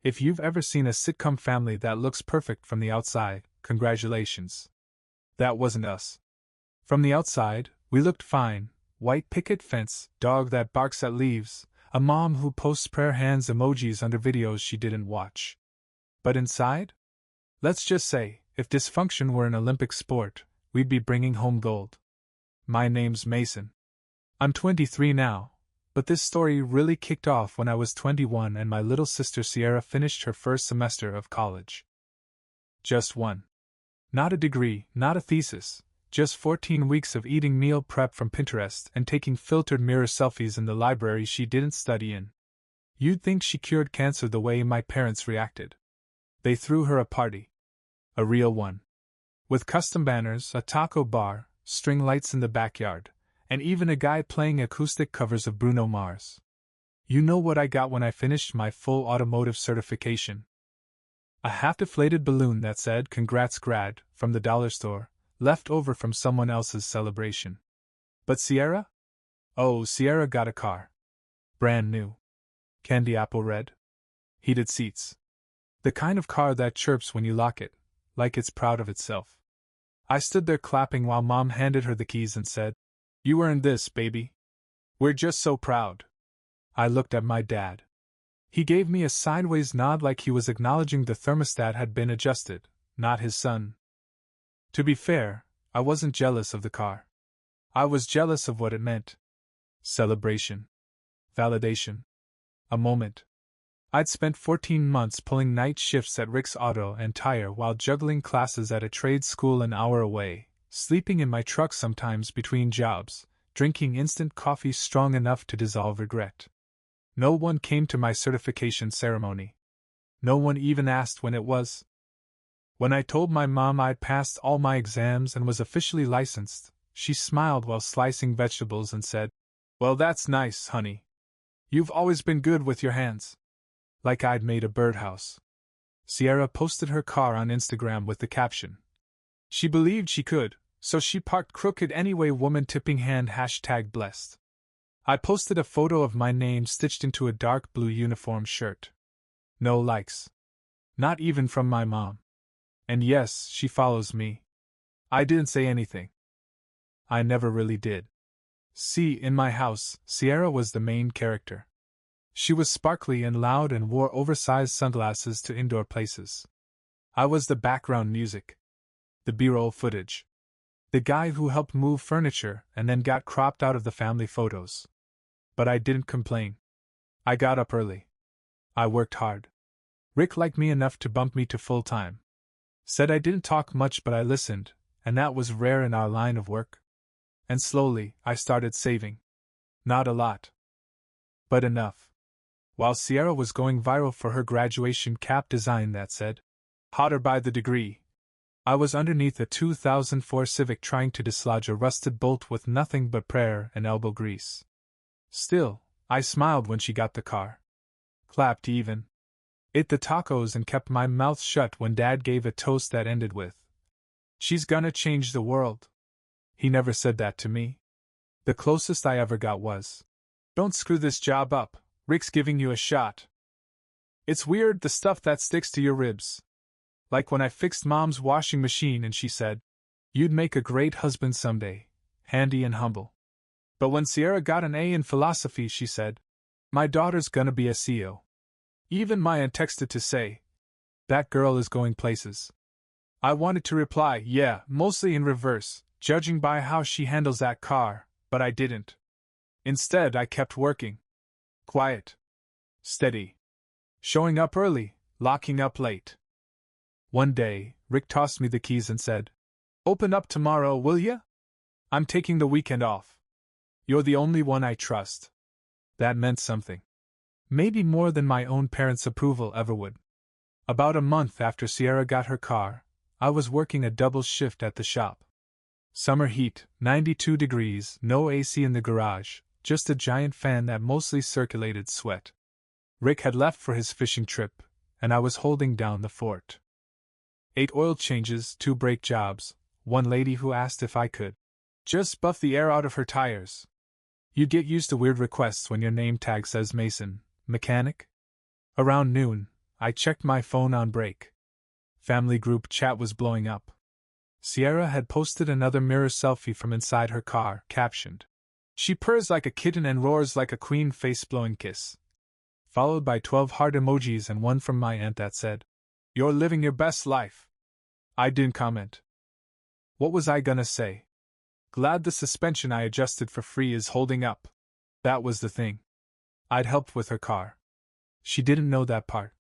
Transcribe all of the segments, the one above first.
If you've ever seen a sitcom family that looks perfect from the outside, congratulations. That wasn't us. From the outside, we looked fine: white picket fence, dog that barks at leaves, a mom who posts prayer hands emojis under videos she didn't watch. But inside? Let's just say, if dysfunction were an Olympic sport, we'd be bringing home gold. My name's Mason. I'm 23 now, but this story really kicked off when I was 21 and my little sister Sierra finished her first semester of college. Just one. Not a degree, not a thesis, just 14 weeks of eating meal prep from Pinterest and taking filtered mirror selfies in the library she didn't study in. You'd think she cured cancer the way my parents reacted. They threw her a party. A real one. With custom banners, a taco bar, string lights in the backyard, and even a guy playing acoustic covers of Bruno Mars. You know what I got when I finished my full automotive certification? A half-deflated balloon that said "Congrats grad" from the dollar store, left over from someone else's celebration. But Sierra? Oh, Sierra got a car. Brand new. Candy apple red. Heated seats. The kind of car that chirps when you lock it, like it's proud of itself. I stood there clapping while Mom handed her the keys and said, "You earned this, baby. We're just so proud." I looked at my dad. He gave me a sideways nod like he was acknowledging the thermostat had been adjusted, not his son. To be fair, I wasn't jealous of the car. I was jealous of what it meant. Celebration. Validation. A moment. I'd spent 14 months pulling night shifts at Rick's Auto and Tire while juggling classes at a trade school an hour away, sleeping in my truck sometimes between jobs, drinking instant coffee strong enough to dissolve regret. No one came to my certification ceremony. No one even asked when it was. When I told my mom I'd passed all my exams and was officially licensed, she smiled while slicing vegetables and said, "Well, that's nice, honey. You've always been good with your hands." Like I'd made a birdhouse. Sierra posted her car on Instagram with the caption, "She believed she could, so she parked crooked anyway, woman tipping hand #blessed." I posted a photo of my name stitched into a dark blue uniform shirt. No likes. Not even from my mom. And yes, she follows me. I didn't say anything. I never really did. See, in my house, Sierra was the main character. She was sparkly and loud and wore oversized sunglasses to indoor places. I was the background music. The B-roll footage. The guy who helped move furniture and then got cropped out of the family photos. But I didn't complain. I got up early. I worked hard. Rick liked me enough to bump me to full-time. Said I didn't talk much but I listened, and that was rare in our line of work. And slowly, I started saving. Not a lot. But enough. While Sierra was going viral for her graduation cap design that said, "Hotter by the degree," I was underneath a 2004 Civic trying to dislodge a rusted bolt with nothing but prayer and elbow grease. Still, I smiled when she got the car. Clapped even. Ate the tacos and kept my mouth shut when Dad gave a toast that ended with, "She's gonna change the world." He never said that to me. The closest I ever got was, "Don't screw this job up, Rick's giving you a shot." It's weird, the stuff that sticks to your ribs. Like when I fixed Mom's washing machine and she said, "You'd make a great husband someday, handy and humble." But when Sierra got an A in philosophy, she said, "My daughter's gonna be a CEO." Even Maya texted to say, "That girl is going places." I wanted to reply, "Yeah, mostly in reverse, judging by how she handles that car," but I didn't. Instead, I kept working. Quiet. Steady. Showing up early, locking up late. One day, Rick tossed me the keys and said, "Open up tomorrow, will ya? I'm taking the weekend off. You're the only one I trust." That meant something. Maybe more than my own parents' approval ever would. About a month after Sierra got her car, I was working a double shift at the shop. Summer heat, 92 degrees, no AC in the garage, just a giant fan that mostly circulated sweat. Rick had left for his fishing trip, and I was holding down the fort. 8 oil changes, 2 brake jobs, one lady who asked if I could just buff the air out of her tires. You get used to weird requests when your name tag says Mason, mechanic. Around noon, I checked my phone on break. Family group chat was blowing up. Sierra had posted another mirror selfie from inside her car, captioned, "She purrs like a kitten and roars like a queen, face-blowing kiss." Followed by 12 heart emojis and one from my aunt that said, "You're living your best life." I didn't comment. What was I gonna say? Glad the suspension I adjusted for free is holding up. That was the thing. I'd helped with her car. She didn't know that part.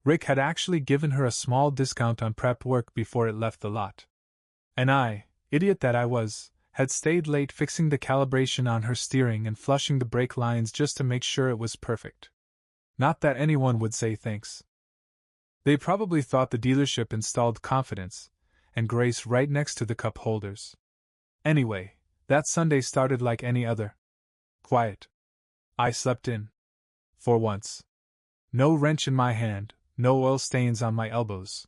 Rick had actually given her a small discount on prep work before it left the lot. And I, idiot that I was, had stayed late fixing the calibration on her steering and flushing the brake lines just to make sure it was perfect. Not that anyone would say thanks. They probably thought the dealership installed confidence and grace right next to the cup holders. Anyway, that Sunday started like any other. Quiet. I slept in. For once. No wrench in my hand, no oil stains on my elbows.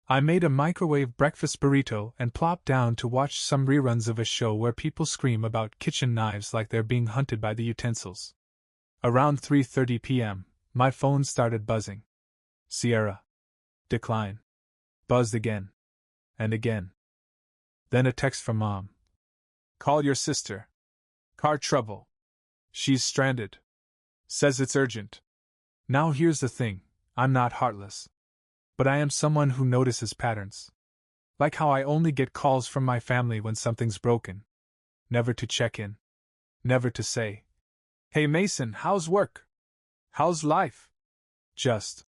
I made a microwave breakfast burrito and plopped down to watch some reruns of a show where people scream about kitchen knives like they're being hunted by the utensils. Around 3:30 p.m., my phone started buzzing. Sierra. Decline. Buzzed again. And again. Then a text from Mom. "Call your sister. Car trouble. She's stranded. Says it's urgent." Now here's the thing, I'm not heartless. But I am someone who notices patterns. Like how I only get calls from my family when something's broken. Never to check in. Never to say, "Hey Mason, how's work? How's life?" Just,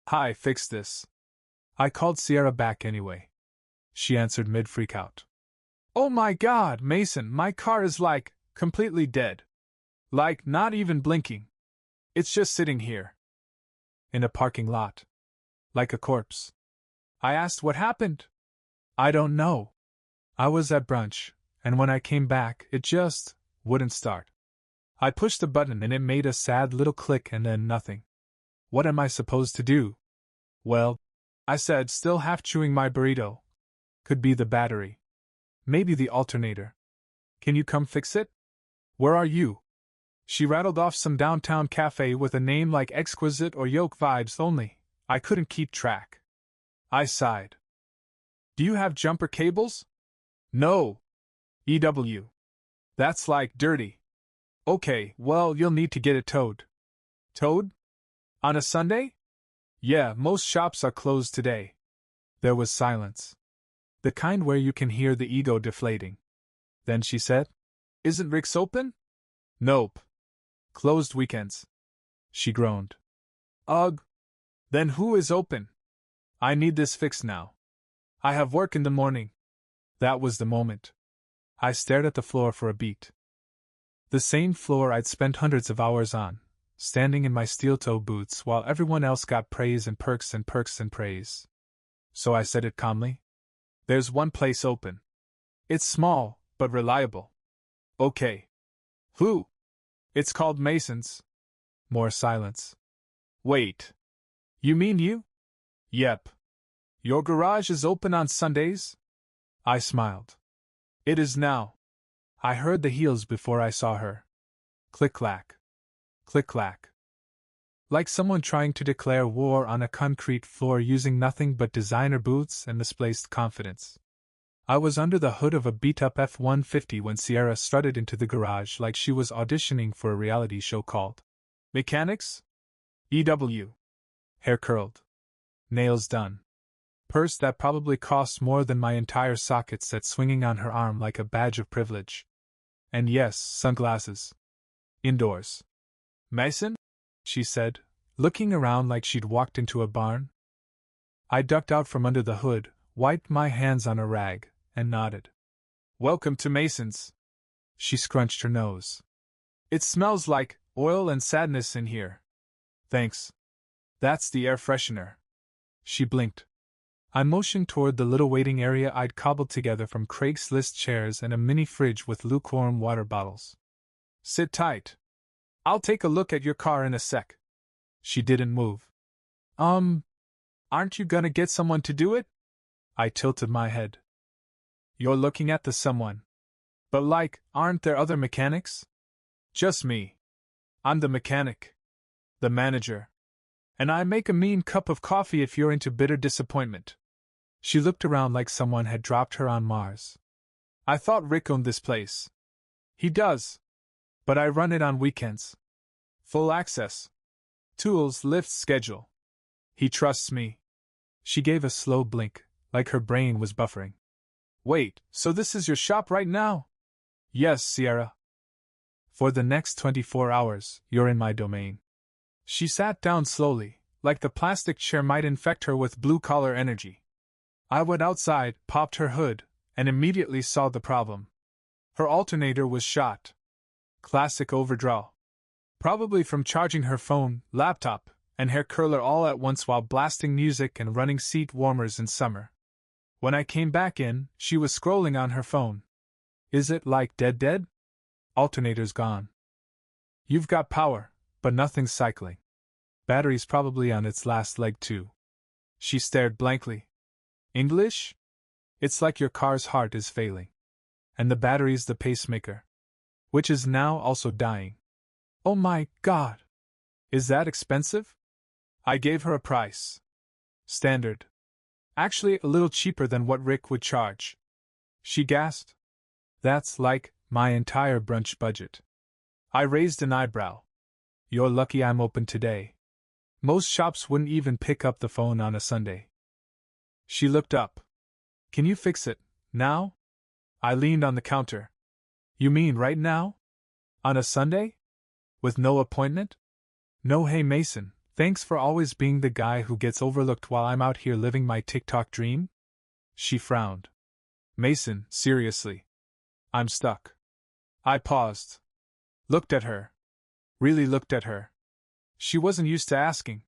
"Hi, fix this." I called Sierra back anyway. She answered mid-freakout. "Oh my God, Mason, my car is like, completely dead. Like, not even blinking. It's just sitting here. In a parking lot. Like a corpse." I asked what happened. "I don't know. I was at brunch, and when I came back, it just wouldn't start. I pushed the button and it made a sad little click and then nothing. What am I supposed to do?" "Well," I said, still half chewing my burrito. "Could be the battery. Maybe the alternator. Can you come fix it? Where are you?" She rattled off some downtown cafe with a name like Exquisite or Yoke Vibes only. I couldn't keep track. I sighed. "Do you have jumper cables?" "No. EW. That's like dirty." "Okay, well, you'll need to get it towed." "Towed? On a Sunday?" "Yeah, most shops are closed today." There was silence. The kind where you can hear the ego deflating. Then she said, "Isn't Rick's open?" "Nope. Closed weekends." She groaned. "Ugh. Then who is open? I need this fixed now. I have work in the morning." That was the moment. I stared at the floor for a beat. The same floor I'd spent hundreds of hours on, standing in my steel-toe boots while everyone else got praise and perks and perks and praise. So I said it calmly. "There's one place open. It's small, but reliable." "Okay. Who?" "It's called Mason's." More silence. "Wait. You mean you?" "Yep. Your garage is open on Sundays?" I smiled. "It is now." I heard the heels before I saw her. Click-clack. Click-clack. Like someone trying to declare war on a concrete floor using nothing but designer boots and misplaced confidence. I was under the hood of a beat-up F-150 when Sierra strutted into the garage like she was auditioning for a reality show called Mechanics? EW. Hair curled. Nails done. Purse that probably cost more than my entire socket set swinging on her arm like a badge of privilege. And yes, sunglasses. Indoors. "Mason?" she said, looking around like she'd walked into a barn. I ducked out from under the hood, wiped my hands on a rag, and nodded. "Welcome to Mason's." She scrunched her nose. "It smells like oil and sadness in here." "Thanks. That's the air freshener." She blinked. I motioned toward the little waiting area I'd cobbled together from Craigslist chairs and a mini fridge with lukewarm water bottles. "Sit tight. I'll take a look at your car in a sec." She didn't move. Aren't you gonna get someone to do it?" I tilted my head. "You're looking at the someone. But aren't there other mechanics?" "Just me. I'm the mechanic. The manager." And I make a mean cup of coffee if you're into bitter disappointment. She looked around like someone had dropped her on Mars. I thought Rick owned this place. He does. But I run it on weekends. Full access. Tools, lifts, schedule. He trusts me. She gave a slow blink, like her brain was buffering. Wait, so this is your shop right now? Yes, Sierra. For the next 24 hours, you're in my domain. She sat down slowly, like the plastic chair might infect her with blue-collar energy. I went outside, popped her hood, and immediately saw the problem. Her alternator was shot. Classic overdraw. Probably from charging her phone, laptop, and hair curler all at once while blasting music and running seat warmers in summer. When I came back in, she was scrolling on her phone. Is it like dead? Alternator's gone. You've got power, but nothing's cycling. Battery's probably on its last leg too. She stared blankly. English? It's like your car's heart is failing. And the battery's the pacemaker. Which is now also dying. Oh my God! Is that expensive? I gave her a price. Standard. Actually a little cheaper than what Rick would charge. She gasped. That's like my entire brunch budget. I raised an eyebrow. You're lucky I'm open today. Most shops wouldn't even pick up the phone on a Sunday. She looked up. Can you fix it, now? I leaned on the counter. You mean right now? On a Sunday? With no appointment? No, hey Mason, thanks for always being the guy who gets overlooked while I'm out here living my TikTok dream? She frowned. Mason, seriously. I'm stuck. I paused. Looked at her. Really looked at her. She wasn't used to asking.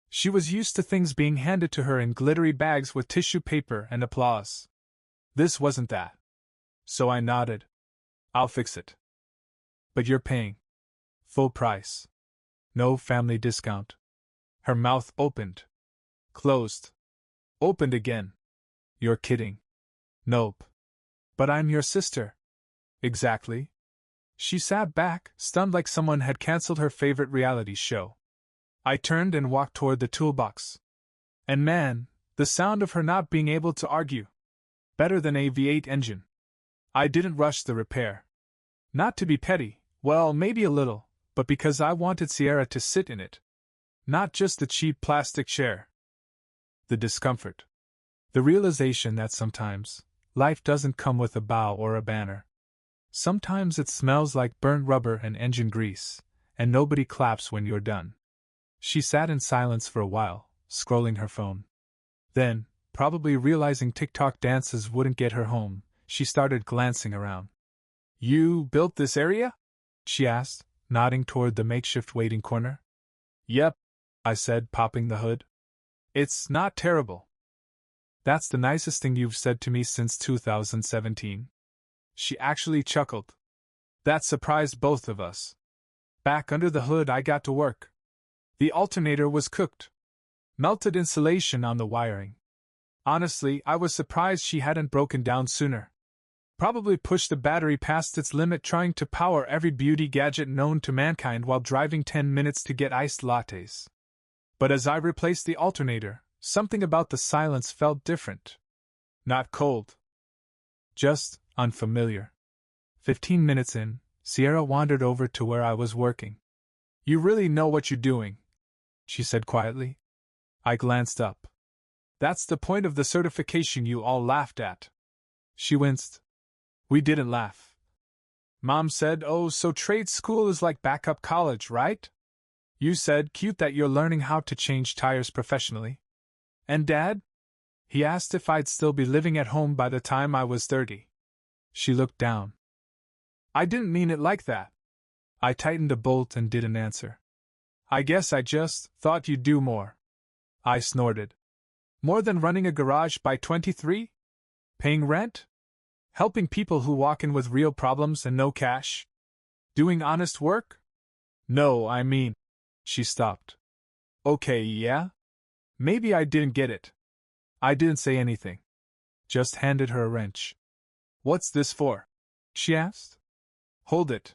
She was used to things being handed to her in glittery bags with tissue paper and applause. This wasn't that. So I nodded. I'll fix it. But you're paying. Full price. No family discount. Her mouth opened. Closed. Opened again. You're kidding. Nope. But I'm your sister. Exactly. She sat back, stunned like someone had cancelled her favorite reality show. I turned and walked toward the toolbox. And man, the sound of her not being able to argue. Better than a V8 engine. I didn't rush the repair. Not to be petty, well, maybe a little, but because I wanted Sierra to sit in it. Not just the cheap plastic chair. The discomfort. The realization that sometimes, life doesn't come with a bow or a banner. Sometimes it smells like burnt rubber and engine grease, and nobody claps when you're done. She sat in silence for a while, scrolling her phone. Then, probably realizing TikTok dances wouldn't get her home, she started glancing around. You built this area? She asked, nodding toward the makeshift waiting corner. Yep, I said, popping the hood. It's not terrible. That's the nicest thing you've said to me since 2017. She actually chuckled. That surprised both of us. Back under the hood, I got to work. The alternator was cooked. Melted insulation on the wiring. Honestly, I was surprised she hadn't broken down sooner. Probably pushed the battery past its limit trying to power every beauty gadget known to mankind while driving 10 minutes to get iced lattes. But as I replaced the alternator, something about the silence felt different. Not cold. Just unfamiliar. 15 minutes in, Sierra wandered over to where I was working. You really know what you're doing, she said quietly. I glanced up. That's the point of the certification you all laughed at. She winced. We didn't laugh. Mom said, oh, so trade school is like backup college, right? You said, cute, that you're learning how to change tires professionally. And Dad? He asked if I'd still be living at home by the time I was 30. She looked down. I didn't mean it like that. I tightened a bolt and didn't answer. I guess I just thought you'd do more. I snorted. More than running a garage by 23? Paying rent? Helping people who walk in with real problems and no cash? Doing honest work? No, I mean... She stopped. Okay, yeah? Maybe I didn't get it. I didn't say anything. Just handed her a wrench. What's this for? She asked. Hold it.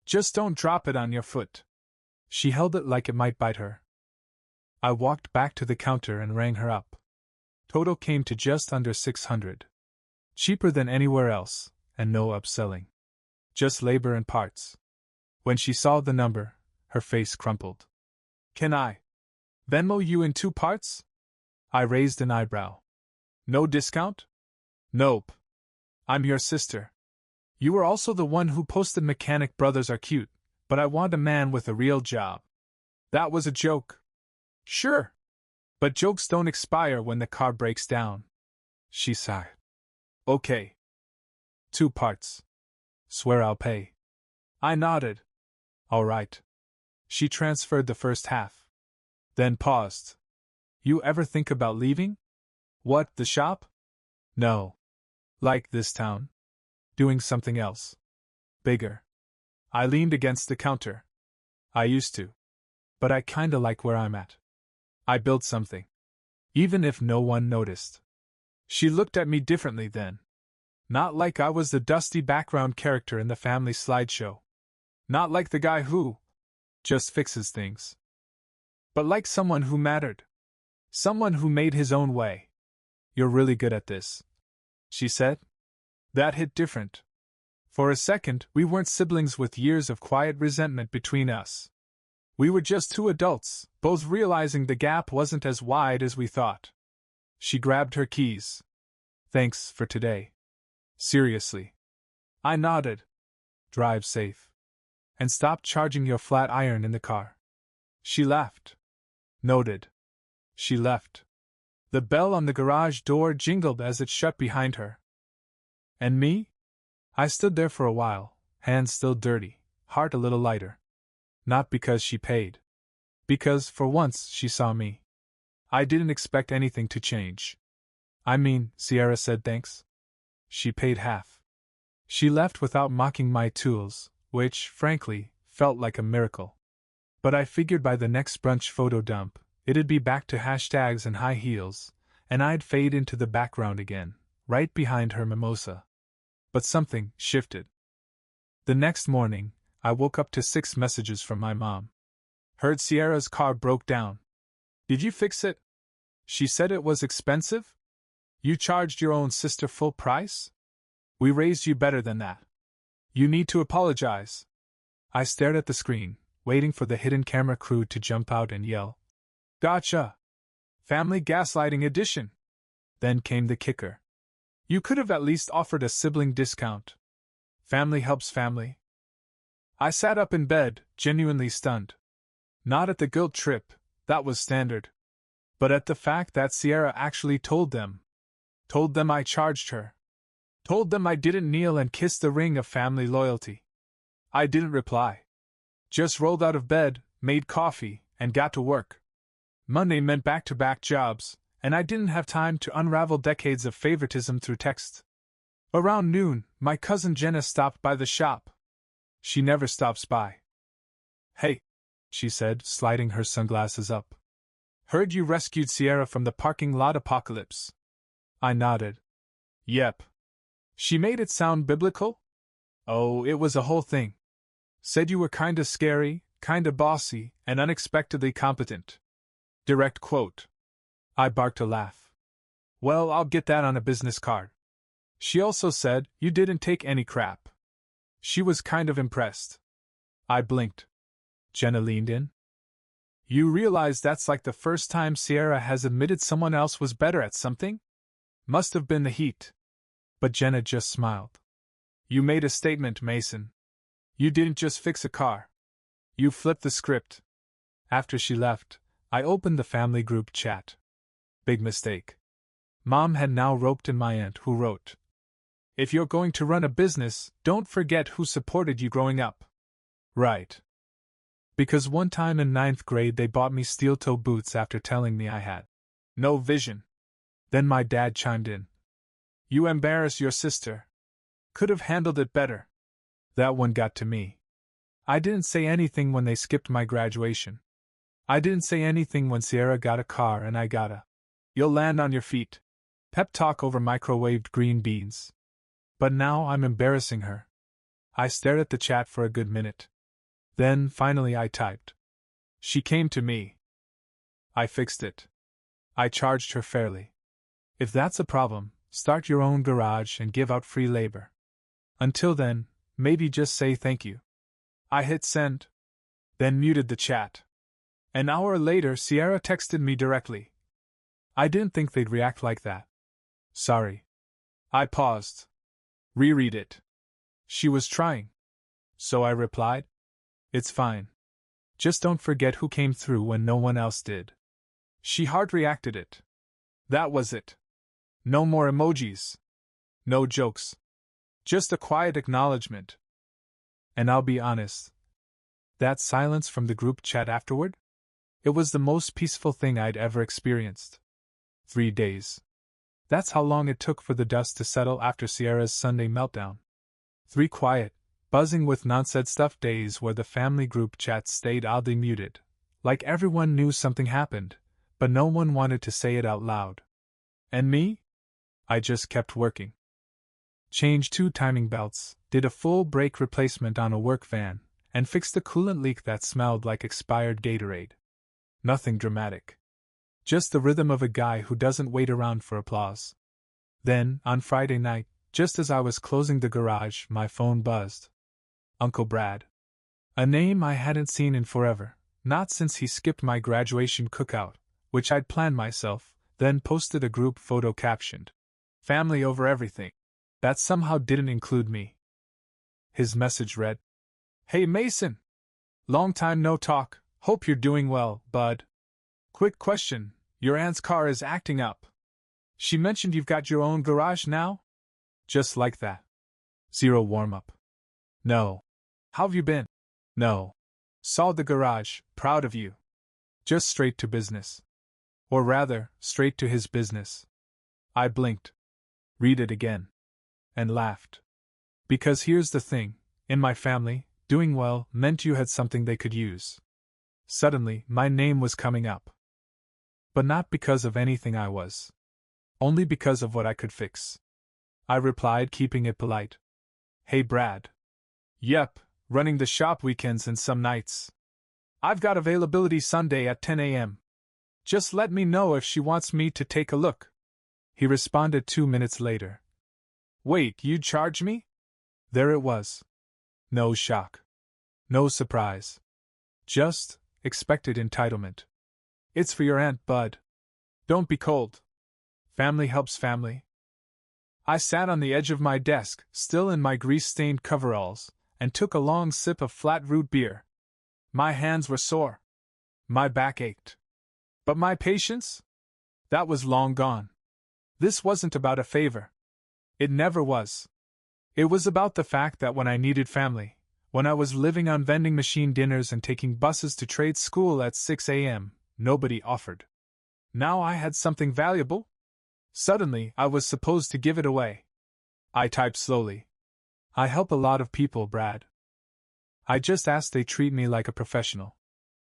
Just don't drop it on your foot. She held it like it might bite her. I walked back to the counter and rang her up. Total came to just under 600. Cheaper than anywhere else, and no upselling. Just labor and parts. When she saw the number, her face crumpled. Can I Venmo you in 2 parts? I raised an eyebrow. No discount? Nope. I'm your sister. You were also the one who posted Mechanic Brothers are cute, but I want a man with a real job. That was a joke. Sure. But jokes don't expire when the car breaks down. She sighed. Okay. 2 parts. Swear I'll pay. I nodded. All right. She transferred the first half. Then paused. You ever think about leaving? What, the shop? No. Like this town. Doing something else. Bigger. I leaned against the counter. I used to. But I kinda like where I'm at. I built something. Even if no one noticed. She looked at me differently then. Not like I was the dusty background character in the family slideshow. Not like the guy who just fixes things. But like someone who mattered. Someone who made his own way. You're really good at this, she said. That hit different. For a second, we weren't siblings with years of quiet resentment between us. We were just 2 adults, both realizing the gap wasn't as wide as we thought. She grabbed her keys. Thanks for today. Seriously. I nodded. Drive safe. And stop charging your flat iron in the car. She laughed. Noted. She left. The bell on the garage door jingled as it shut behind her. And me? I stood there for a while, hands still dirty, heart a little lighter. Not because she paid. Because, for once, she saw me. I didn't expect anything to change. I mean, Sierra said thanks. She paid half. She left without mocking my tools, which, frankly, felt like a miracle. But I figured by the next brunch photo dump, it'd be back to hashtags and high heels, and I'd fade into the background again, right behind her mimosa. But something shifted. The next morning, I woke up to 6 messages from my mom. Heard Sierra's car broke down. Did you fix it? She said it was expensive? You charged your own sister full price? We raised you better than that. You need to apologize. I stared at the screen, waiting for the hidden camera crew to jump out and yell, Gotcha! Family gaslighting edition! Then came the kicker. You could have at least offered a sibling discount. Family helps family. I sat up in bed, genuinely stunned. Not at the guilt trip, that was standard. But at the fact that Sierra actually told them. Told them I charged her. Told them I didn't kneel and kiss the ring of family loyalty. I didn't reply. Just rolled out of bed, made coffee, and got to work. Monday meant back-to-back jobs, and I didn't have time to unravel decades of favoritism through text. Around noon, my cousin Jenna stopped by the shop. She never stops by. Hey, she said, sliding her sunglasses up. Heard you rescued Sierra from the parking lot apocalypse. I nodded. Yep. She made it sound biblical? Oh, it was a whole thing. Said you were kinda scary, kinda bossy, and unexpectedly competent. Direct quote. I barked a laugh. Well, I'll get that on a business card. She also said you didn't take any crap. She was kind of impressed. I blinked. Jenna leaned in. You realize that's like the first time Sierra has admitted someone else was better at something? Must have been the heat. But Jenna just smiled. You made a statement, Mason. You didn't just fix a car. You flipped the script. After she left, I opened the family group chat. Big mistake. Mom had now roped in my aunt who wrote, If you're going to run a business, don't forget who supported you growing up. Right. Because one time in 9th grade they bought me steel-toe boots after telling me I had no vision. Then my dad chimed in. You embarrass your sister. Could have handled it better. That one got to me. I didn't say anything when they skipped my graduation. I didn't say anything when Sierra got a car and I got a you'll land on your feet pep talk over microwaved green beans. But now I'm embarrassing her. I stared at the chat for a good minute. Then, finally I typed. She came to me. I fixed it. I charged her fairly. If that's a problem, start your own garage and give out free labor. Until then, maybe just say thank you. I hit send. Then muted the chat. An hour later, Sierra texted me directly. I didn't think they'd react like that. Sorry. I paused. Reread it. She was trying. So I replied, it's fine. Just don't forget who came through when no one else did. She heart reacted it. That was it. No more emojis. No jokes. Just a quiet acknowledgement. And I'll be honest. That silence from the group chat afterward? It was the most peaceful thing I'd ever experienced. 3 days. That's how long it took for the dust to settle after Sierra's Sunday meltdown. 3 quiet, buzzing with non-said stuff days where the family group chat stayed oddly muted, like everyone knew something happened, but no one wanted to say it out loud. And me? I just kept working. Changed 2 timing belts, did a full brake replacement on a work van, and fixed a coolant leak that smelled like expired Gatorade. Nothing dramatic. Just the rhythm of a guy who doesn't wait around for applause. Then, on Friday night, just as I was closing the garage, my phone buzzed. Uncle Brad. A name I hadn't seen in forever, not since he skipped my graduation cookout, which I'd planned myself, then posted a group photo captioned, "Family over everything." That somehow didn't include me. His message read, "Hey Mason! Long time no talk, hope you're doing well, bud. Quick question, your aunt's car is acting up. She mentioned you've got your own garage now?" Just like that. 0 warm-up. No. How've you been? No. Saw the garage, proud of you. Just straight to business. Or rather, straight to his business. I blinked. Read it again. And laughed. Because here's the thing, in my family, doing well meant you had something they could use. Suddenly, my name was coming up. But not because of anything I was. Only because of what I could fix. I replied, keeping it polite. Hey Brad. Yep, running the shop weekends and some nights. I've got availability Sunday at 10 a.m. Just let me know if she wants me to take a look. He responded 2 minutes later. Wait, you'd charge me? There it was. No shock. No surprise. Just expected entitlement. It's for your aunt, bud. Don't be cold. Family helps family. I sat on the edge of my desk, still in my grease-stained coveralls, and took a long sip of flat root beer. My hands were sore. My back ached. But my patience? That was long gone. This wasn't about a favor. It never was. It was about the fact that when I needed family, when I was living on vending machine dinners and taking buses to trade school at 6 a.m., nobody offered. Now I had something valuable. Suddenly, I was supposed to give it away. I typed slowly. I help a lot of people, Brad. I just ask they treat me like a professional.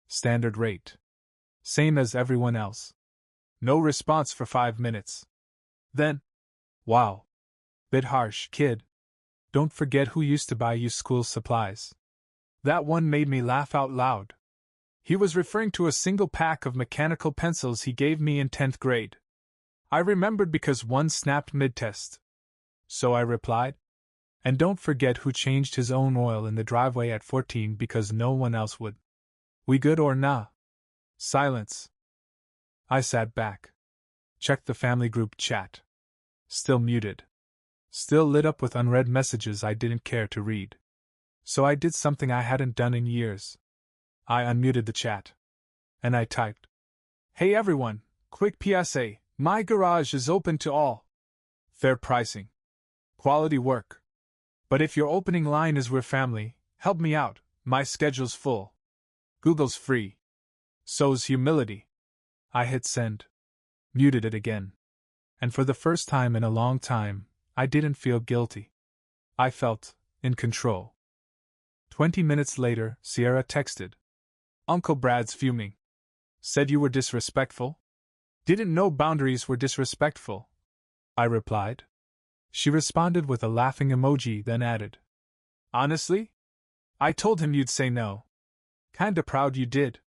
Standard rate. Same as everyone else. No response for 5 minutes. Then, wow. Bit harsh, kid. Don't forget who used to buy you school supplies. That one made me laugh out loud. He was referring to a single pack of mechanical pencils he gave me in 10th grade. I remembered because one snapped mid-test. So I replied, and don't forget who changed his own oil in the driveway at 14 because no one else would. We good or nah? Silence. I sat back. Checked the family group chat. Still muted. Still lit up with unread messages I didn't care to read. So I did something I hadn't done in years. I unmuted the chat. And I typed, "Hey everyone, quick PSA, my garage is open to all. Fair pricing. Quality work. But if your opening line is we're family, help me out, my schedule's full. Google's free. So's humility." I hit send. Muted it again. And for the first time in a long time, I didn't feel guilty. I felt in control. 20 minutes later, Sierra texted. Uncle Brad's fuming. Said you were disrespectful? Didn't know boundaries were disrespectful. I replied. She responded with a laughing emoji, then added. Honestly? I told him you'd say no. Kinda proud you did.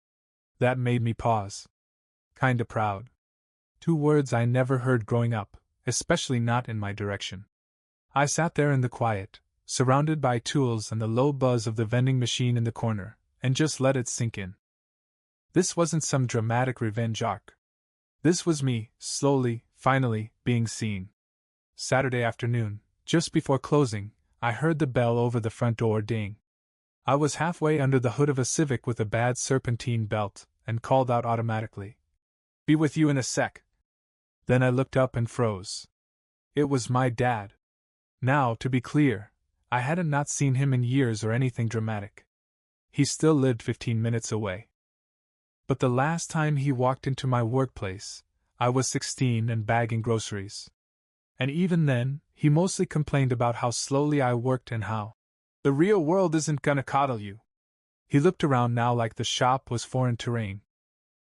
That made me pause. kinda proud. 2 words I never heard growing up, especially not in my direction. I sat there in the quiet, surrounded by tools and the low buzz of the vending machine in the corner, and just let it sink in. This wasn't some dramatic revenge arc. This was me, slowly, finally, being seen. Saturday afternoon, just before closing, I heard the bell over the front door ding. I was halfway under the hood of a Civic with a bad serpentine belt, and called out automatically, "Be with you in a sec." Then I looked up and froze. It was my dad. Now, to be clear, I hadn't not seen him in years or anything dramatic. He still lived 15 minutes away. But the last time he walked into my workplace, I was 16 and bagging groceries. And even then, he mostly complained about how slowly I worked and how the real world isn't gonna coddle you. He looked around now like the shop was foreign terrain.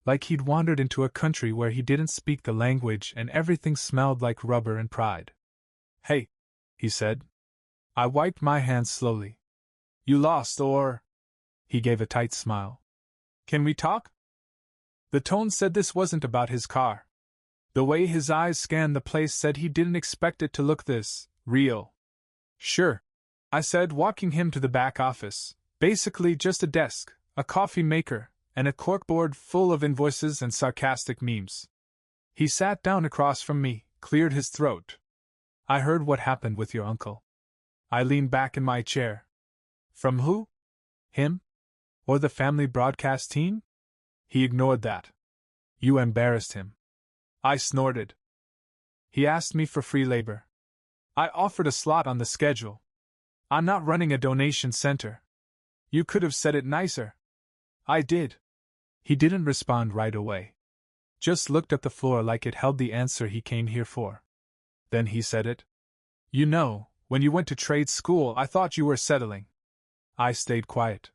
Like he'd wandered into a country where he didn't speak the language and everything smelled like rubber and pride. "Hey," he said. I wiped my hands slowly. "You lost or—" He gave a tight smile. "Can we talk?" The tone said this wasn't about his car. The way his eyes scanned the place said he didn't expect it to look this real. "Sure," I said, walking him to the back office. Basically just a desk, a coffee maker, and a corkboard full of invoices and sarcastic memes. He sat down across from me, cleared his throat. "I heard what happened with your uncle." I leaned back in my chair. "From who? Him? Or the family broadcast team?" He ignored that. "You embarrassed him." I snorted. "He asked me for free labor. I offered a slot on the schedule. I'm not running a donation center." "You could have said it nicer." "I did." He didn't respond right away. Just looked at the floor like it held the answer he came here for. Then he said it. "You know, when you went to trade school, I thought you were settling." I stayed quiet.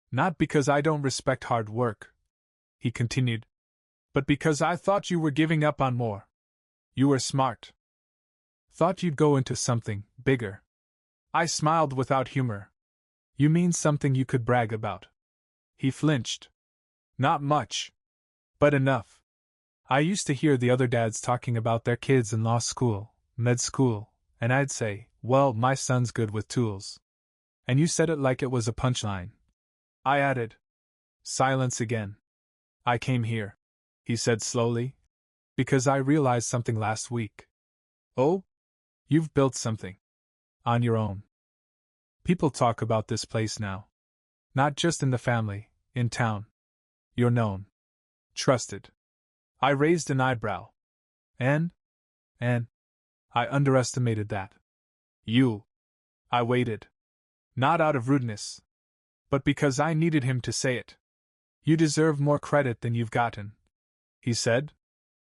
"Not because I don't respect hard work," he continued, "but because I thought you were giving up on more. You were smart. Thought you'd go into something bigger." I smiled without humor. "You mean something you could brag about?" He flinched. "Not much. But enough. I used to hear the other dads talking about their kids in law school, med school, and I'd say, well, my son's good with tools. And you said it like it was a punchline." I added. Silence again. "I came here," he said slowly, "because I realized something last week." "Oh? You've built something. On your own." People talk about this place now. Not just in the family, in town. You're known. Trusted. I raised an eyebrow. And I underestimated that. "You." I waited. Not out of rudeness, but because I needed him to say it. "You deserve more credit than you've gotten," he said.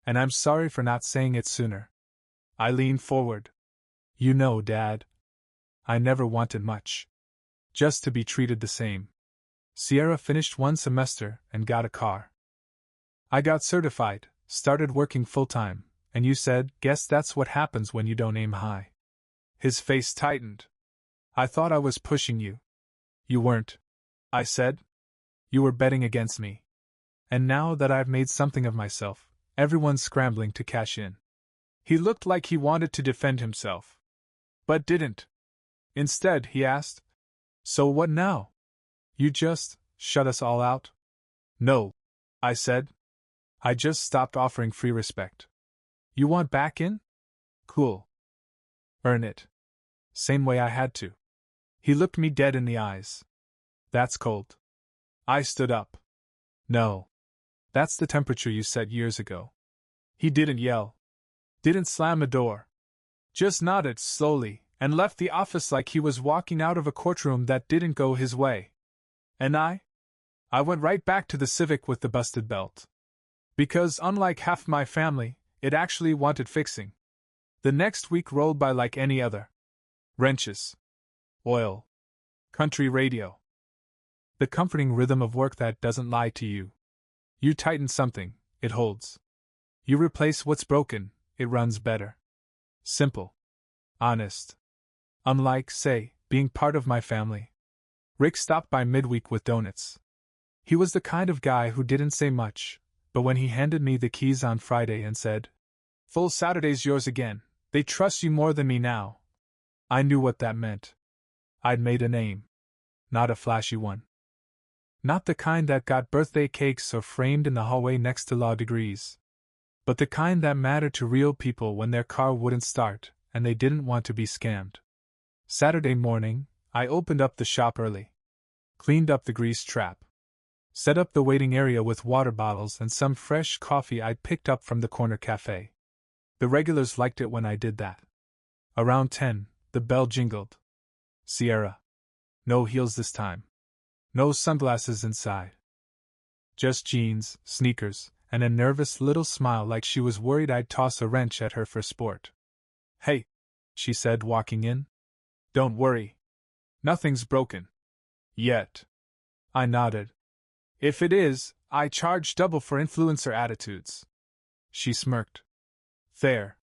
"And I'm sorry for not saying it sooner." I leaned forward. "You know, Dad, I never wanted much. Just to be treated the same. Sierra finished 1 semester and got a car. I got certified, started working full-time, and you said, guess that's what happens when you don't aim high." His face tightened. "I thought I was pushing you." "You weren't," I said. "You were betting against me. And now that I've made something of myself, everyone's scrambling to cash in." He looked like he wanted to defend himself. But didn't. Instead, he asked, "So what now? You just shut us all out?" "No," I said. "I just stopped offering free respect." "You want back in? Cool. Earn it. Same way I had to." He looked me dead in the eyes. "That's cold." I stood up. "No. That's the temperature you set years ago." He didn't yell. Didn't slam a door. Just nodded slowly and left the office like he was walking out of a courtroom that didn't go his way. And I went right back to the Civic with the busted belt. Because, unlike half my family, it actually wanted fixing. The next week rolled by like any other. Wrenches. Oil. Country radio. The comforting rhythm of work that doesn't lie to you. You tighten something, it holds. You replace what's broken, it runs better. Simple. Honest. Unlike, say, being part of my family. Rick stopped by midweek with donuts. He was the kind of guy who didn't say much, but when he handed me the keys on Friday and said, "Full Saturday's yours again, they trust you more than me now," I knew what that meant. I'd made a name. Not a flashy one. Not the kind that got birthday cakes or framed in the hallway next to law degrees. But the kind that mattered to real people when their car wouldn't start and they didn't want to be scammed. Saturday morning, I opened up the shop early. Cleaned up the grease trap. Set up the waiting area with water bottles and some fresh coffee I'd picked up from the corner cafe. The regulars liked it when I did that. Around 10, the bell jingled. Sierra. No heels this time. No sunglasses inside. Just jeans, sneakers, and a nervous little smile like she was worried I'd toss a wrench at her for sport. "Hey," she said, walking in. "Don't worry. Nothing's broken. Yet." I nodded. "If it is, I charge double for influencer attitudes." She smirked. "There."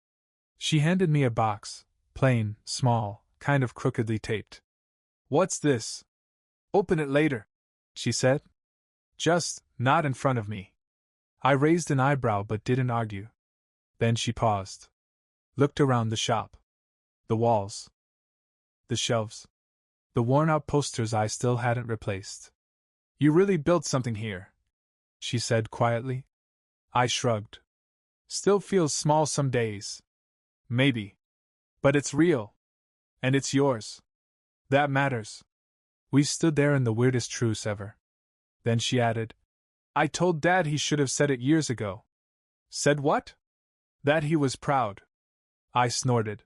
She handed me a box, plain, small, kind of crookedly taped. "What's this?" "Open it later," she said. "Just, not in front of me." I raised an eyebrow but didn't argue. Then she paused. Looked around the shop. The walls. The shelves. The worn-out posters I still hadn't replaced. "You really built something here," she said quietly. I shrugged. "Still feels small some days." "Maybe. But it's real. And it's yours. That matters." We stood there in the weirdest truce ever. Then she added, "I told Dad he should have said it years ago." "Said what?" "That he was proud." I snorted.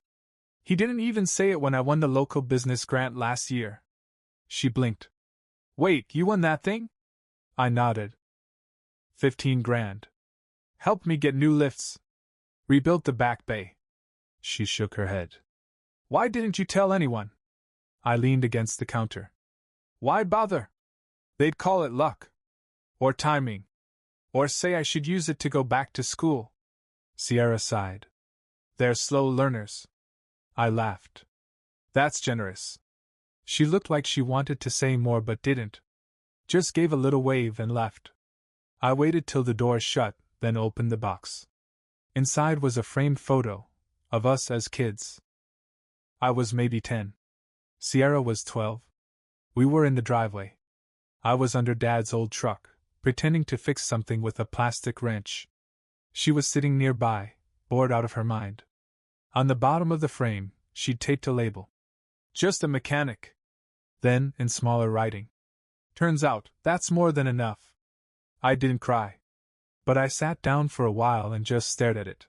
"He didn't even say it when I won the local business grant last year." She blinked. "Wait, you won that thing?" I nodded. 15 grand. Helped me get new lifts. Rebuilt the back bay." She shook her head. "Why didn't you tell anyone?" I leaned against the counter. "Why bother? They'd call it luck. Or timing. Or say I should use it to go back to school." Sierra sighed. "They're slow learners." I laughed. "That's generous." She looked like she wanted to say more but didn't. Just gave a little wave and left. I waited till the door shut, then opened the box. Inside was a framed photo of us as kids. I was maybe 10. Sierra was 12. We were in the driveway. I was under Dad's old truck, pretending to fix something with a plastic wrench. She was sitting nearby, bored out of her mind. On the bottom of the frame, she'd taped a label. "Just a mechanic." Then, in smaller writing, "Turns out, that's more than enough." I didn't cry. But I sat down for a while and just stared at it.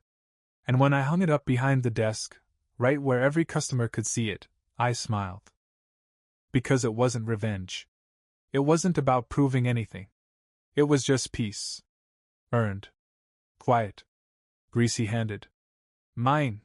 And when I hung it up behind the desk, right where every customer could see it, I smiled. Because it wasn't revenge. It wasn't about proving anything. It was just peace. Earned. Quiet. Greasy-handed. Mine.